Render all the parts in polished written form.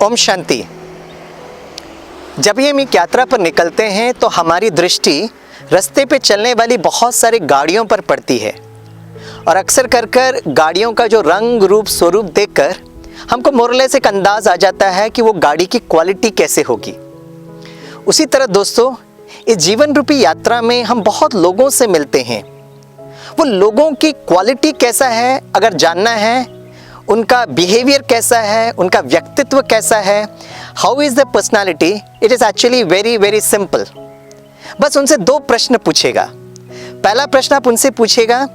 ओम शांति। जब भी हम एक यात्रा पर निकलते हैं तो हमारी दृष्टि रास्ते पे चलने वाली बहुत सारी गाड़ियों पर पड़ती है और अक्सर कर गाड़ियों का जो रंग रूप स्वरूप देखकर हमको मोरलेस एक अंदाज आ जाता है कि वो गाड़ी की क्वालिटी कैसे होगी। उसी तरह दोस्तों, इस जीवन रूपी यात्रा में हम बहुत लोगों से मिलते हैं। वो लोगों की क्वालिटी कैसा है अगर जानना है, उनका बिहेवियर कैसा है, उनका व्यक्तित्व कैसा है, how is the personality, it is actually very very simple. बस उनसे दो प्रश्न पूछेगा। पहला प्रश्न आप उनसे पूछेगा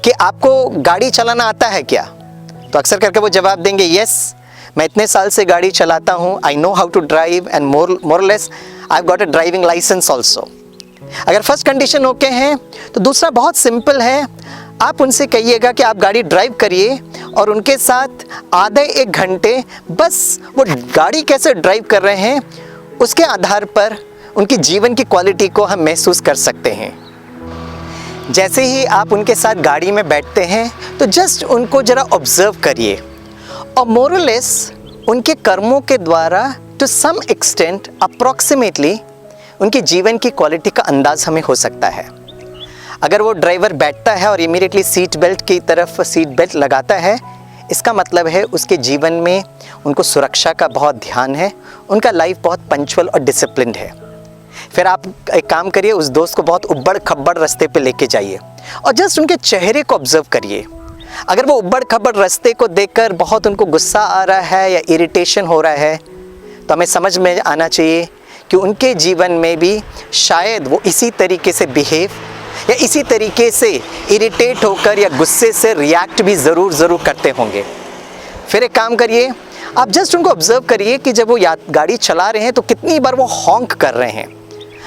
कि आपको गाड़ी चलाना आता है क्या? तो अक्सर करके वो जवाब देंगे यस, मैं इतने साल से गाड़ी चलाता हूँ, I know how to drive and moreover I have got a driving licence also. अगर फर्स्ट कंडीशन ओके है तो दूसरा बहुत सिंपल है, आप उनसे कहिएगा कि आप गाड़ी ड्राइव करिए और उनके साथ आधे एक घंटे बस वो गाड़ी कैसे ड्राइव कर रहे हैं उसके आधार पर उनकी जीवन की क्वालिटी को हम महसूस कर सकते हैं। जैसे ही आप उनके साथ गाड़ी में बैठते हैं तो जस्ट उनको ज़रा ऑब्जर्व करिए और मोरलेस उनके कर्मों के द्वारा टू सम एक्सटेंट अप्रॉक्सीमेटली उनके जीवन की क्वालिटी का अंदाज़ हमें हो सकता है। अगर वो ड्राइवर बैठता है और इमीडिएटली सीट बेल्ट की तरफ सीट बेल्ट लगाता है, इसका मतलब है उसके जीवन में उनको सुरक्षा का बहुत ध्यान है, उनका लाइफ बहुत पंक्चुअल और डिसिप्लिन्ड है। फिर आप एक काम करिए, उस दोस्त को बहुत उबड़ खब्बड़ रास्ते पे लेके जाइए और जस्ट उनके चेहरे को ऑब्जर्व करिए। अगर वो उबड़ खब्बड़ रास्ते को देखकर बहुत उनको गुस्सा आ रहा है या इरिटेशन हो रहा है तो हमें समझ में आना चाहिए कि उनके जीवन में भी शायद वो इसी तरीके से बिहेव या इसी तरीके से इरिटेट होकर या गुस्से से रिएक्ट भी ज़रूर करते होंगे। फिर एक काम करिए, आप जस्ट उनको ऑब्जर्व करिए कि जब वो गाड़ी चला रहे हैं तो कितनी बार वो हॉन्क कर रहे हैं।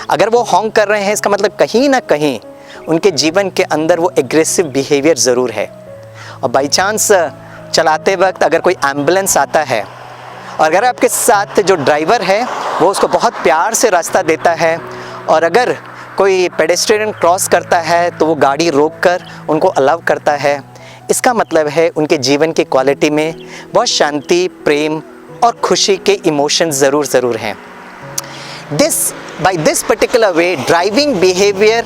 अगर वो हॉन्क कर रहे हैं इसका मतलब कहीं ना कहीं उनके जीवन के अंदर वो एग्रेसिव बिहेवियर ज़रूर है। और बाई चांस चलाते वक्त अगर कोई एम्बुलेंस आता है और अगर आपके साथ जो ड्राइवर है वो उसको बहुत प्यार से रास्ता देता है और अगर कोई पेडेस्ट्रियन क्रॉस करता है तो वो गाड़ी रोककर उनको अलाउ करता है, इसका मतलब है उनके जीवन की क्वालिटी में बहुत शांति, प्रेम और खुशी के इमोशंस ज़रूर हैं। By this particular way, driving behavior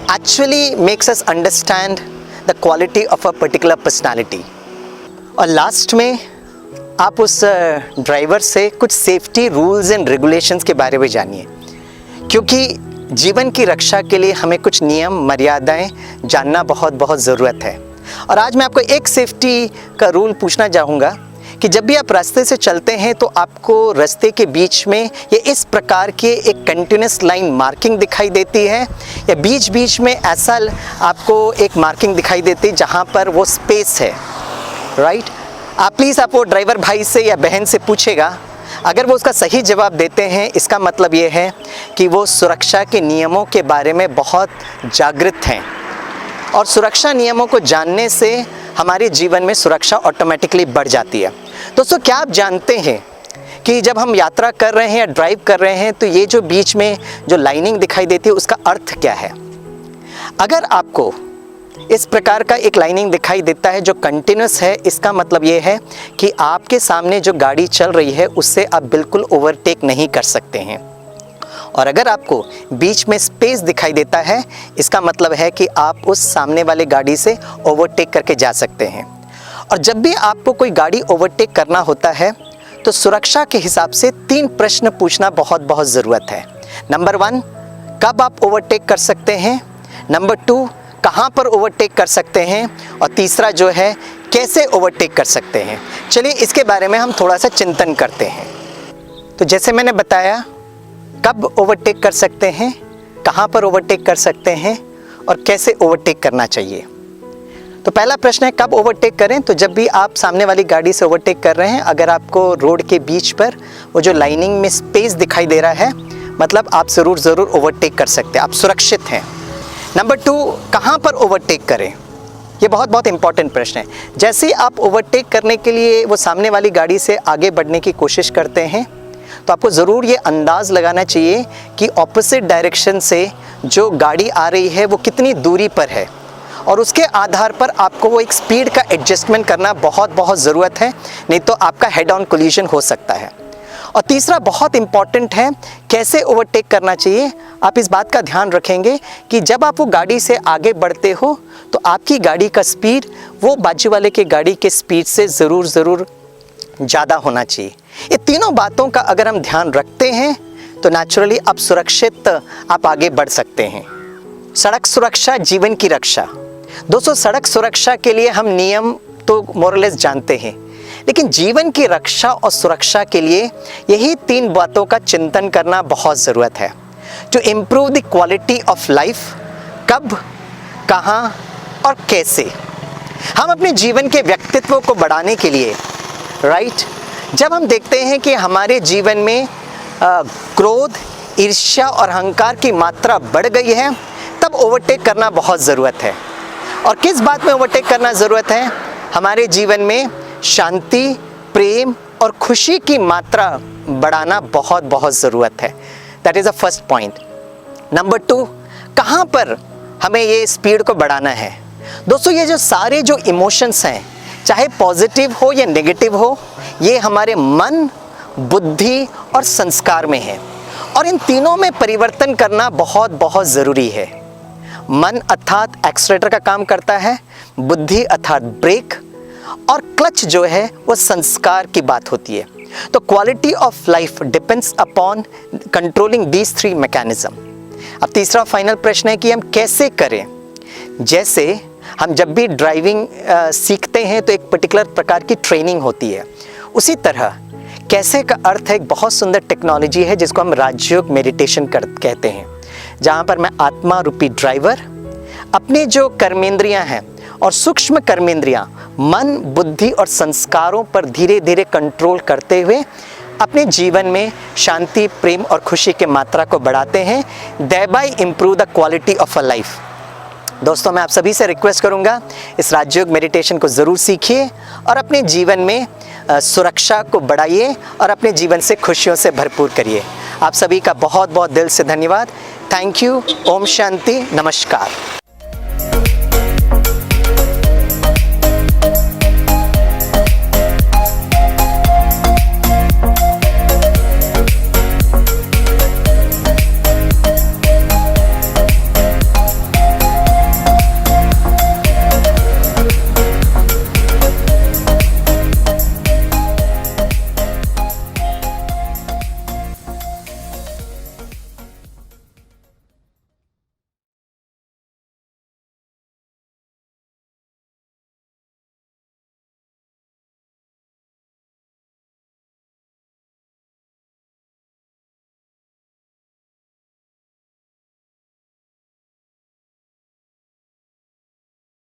actually makes us understand the quality of a particular personality. और लास्ट में आप उस ड्राइवर से कुछ सेफ्टी रूल्स एंड रेगुलेशंस के बारे में जानिए, क्योंकि जीवन की रक्षा के लिए हमें कुछ नियम मर्यादाएं जानना बहुत ज़रूरत है। और आज मैं आपको एक सेफ्टी का रूल पूछना चाहूँगा कि जब भी आप रास्ते से चलते हैं तो आपको रास्ते के बीच में ये इस प्रकार के एक कंटिन्यूस लाइन मार्किंग दिखाई देती है या बीच में ऐसा आपको एक मार्किंग दिखाई देती है जहाँ पर वो स्पेस है, राइट? आप प्लीज़ आप वो ड्राइवर भाई से या बहन से पूछेगा। अगर वो उसका सही जवाब देते हैं इसका मतलब ये है कि वो सुरक्षा के नियमों के बारे में बहुत जागृत हैं और सुरक्षा नियमों को जानने से हमारे जीवन में सुरक्षा ऑटोमेटिकली बढ़ जाती है। दोस्तों, क्या आप जानते हैं कि जब हम यात्रा कर रहे हैं या ड्राइव कर रहे हैं तो ये जो बीच में जो लाइनिंग दिखाई देती है उसका अर्थ क्या है? अगर आपको इस प्रकार का एक लाइनिंग दिखाई देता है जो कंटिन्यूस है, इसका मतलब ये है कि आपके सामने जो गाड़ी चल रही है उससे आप बिल्कुल ओवरटेक नहीं कर सकते हैं। और अगर आपको बीच में स्पेस दिखाई देता है इसका मतलब है कि आप उस सामने वाले गाड़ी से ओवरटेक करके जा सकते हैं। और जब भी आपको कोई गाड़ी ओवरटेक करना होता है तो सुरक्षा के हिसाब से 3 प्रश्न पूछना बहुत ज़रूरत है। नंबर 1, कब आप ओवरटेक कर सकते हैं? नंबर 2, कहाँ पर ओवरटेक कर सकते हैं? और तीसरा जो है, कैसे ओवरटेक कर सकते हैं? चलिए इसके बारे में हम थोड़ा सा चिंतन करते हैं। तो जैसे मैंने बताया, कब ओवरटेक कर सकते हैं, कहाँ पर ओवरटेक कर सकते हैं और कैसे ओवरटेक करना चाहिए। तो पहला प्रश्न है कब ओवरटेक करें। तो जब भी आप सामने वाली गाड़ी से ओवरटेक कर रहे हैं, अगर आपको रोड के बीच पर वो जो लाइनिंग में स्पेस दिखाई दे रहा है मतलब आप ज़रूर ओवरटेक कर सकते हैं, आप सुरक्षित हैं। नंबर 2, कहाँ पर ओवरटेक करें? ये बहुत इंपॉर्टेंट प्रश्न है। जैसे ही आप ओवरटेक करने के लिए वो सामने वाली गाड़ी से आगे बढ़ने की कोशिश करते हैं तो आपको ज़रूर ये अंदाज़ लगाना चाहिए कि ऑपोजिट डायरेक्शन से जो गाड़ी आ रही है वो कितनी दूरी पर है और उसके आधार पर आपको वो एक स्पीड का एडजस्टमेंट करना बहुत ज़रूरत है, नहीं तो आपका हेड ऑन कोलिजन हो सकता है। और तीसरा बहुत इंपॉर्टेंट है, कैसे ओवरटेक करना चाहिए। आप इस बात का ध्यान रखेंगे कि जब आप वो गाड़ी से आगे बढ़ते हो तो आपकी गाड़ी का स्पीड वो बाजू वाले के गाड़ी के स्पीड से ज़रूर ज़्यादा होना चाहिए। ये तीनों बातों का अगर हम ध्यान रखते हैं तो नेचुरली आप सुरक्षित आप आगे बढ़ सकते हैं। सड़क सुरक्षा जीवन की रक्षा। दोस्तों, सड़क सुरक्षा के लिए हम नियम तो मोरलेस जानते हैं, लेकिन जीवन की रक्षा और सुरक्षा के लिए यही 3 बातों का चिंतन करना बहुत ज़रूरत है। To improve the quality of life, कब, कहाँ और कैसे। हम अपने जीवन के व्यक्तित्व को बढ़ाने के लिए जब हम देखते हैं कि हमारे जीवन में क्रोध, ईर्ष्या और अहंकार की मात्रा बढ़ गई है, तब ओवरटेक करना बहुत ज़रूरत है। और किस बात में ओवरटेक करना ज़रूरत है? हमारे जीवन में शांति, प्रेम और खुशी की मात्रा बढ़ाना बहुत ज़रूरत है। That is the first point. Number 2, कहाँ पर हमें ये स्पीड को बढ़ाना है? दोस्तों, ये जो सारे जो इमोशंस हैं, चाहे पॉजिटिव हो या नेगेटिव हो, ये हमारे मन, बुद्धि और संस्कार में है, और इन तीनों में परिवर्तन करना बहुत ज़रूरी है। मन अर्थात एक्सीलरेटर का काम करता है, बुद्धि अर्थात ब्रेक, और क्लच जो है वो संस्कार की बात होती है। तो quality of life depends upon controlling these 3 mechanism. अब तीसरा फाइनल प्रश्न है कि हम कैसे करें। जैसे हम जब भी ड्राइविंग सीखते हैं तो एक पर्टिकुलर प्रकार की ट्रेनिंग होती है, उसी तरह कैसे का अर्थ है एक बहुत सुंदर टेक्नोलॉजी है जिसको हम राजयोग मेडिटेशन कहते हैं, जहाँ पर मैं आत्मा रूपी ड्राइवर अपने जो कर्मेंद्रियाँ हैं और सूक्ष्म कर्मेंद्रियाँ मन, बुद्धि और संस्कारों पर धीरे धीरे कंट्रोल करते हुए अपने जीवन में शांति, प्रेम और खुशी की मात्रा को बढ़ाते हैं, thereby improve the quality of a life। दोस्तों, मैं आप सभी से रिक्वेस्ट करूंगा, इस राजयोग मेडिटेशन को ज़रूर सीखिए और अपने जीवन में सुरक्षा को बढ़ाइए और अपने जीवन से खुशियों से भरपूर करिए। आप सभी का बहुत दिल से धन्यवाद। Thank you. ओम शांति। नमस्कार।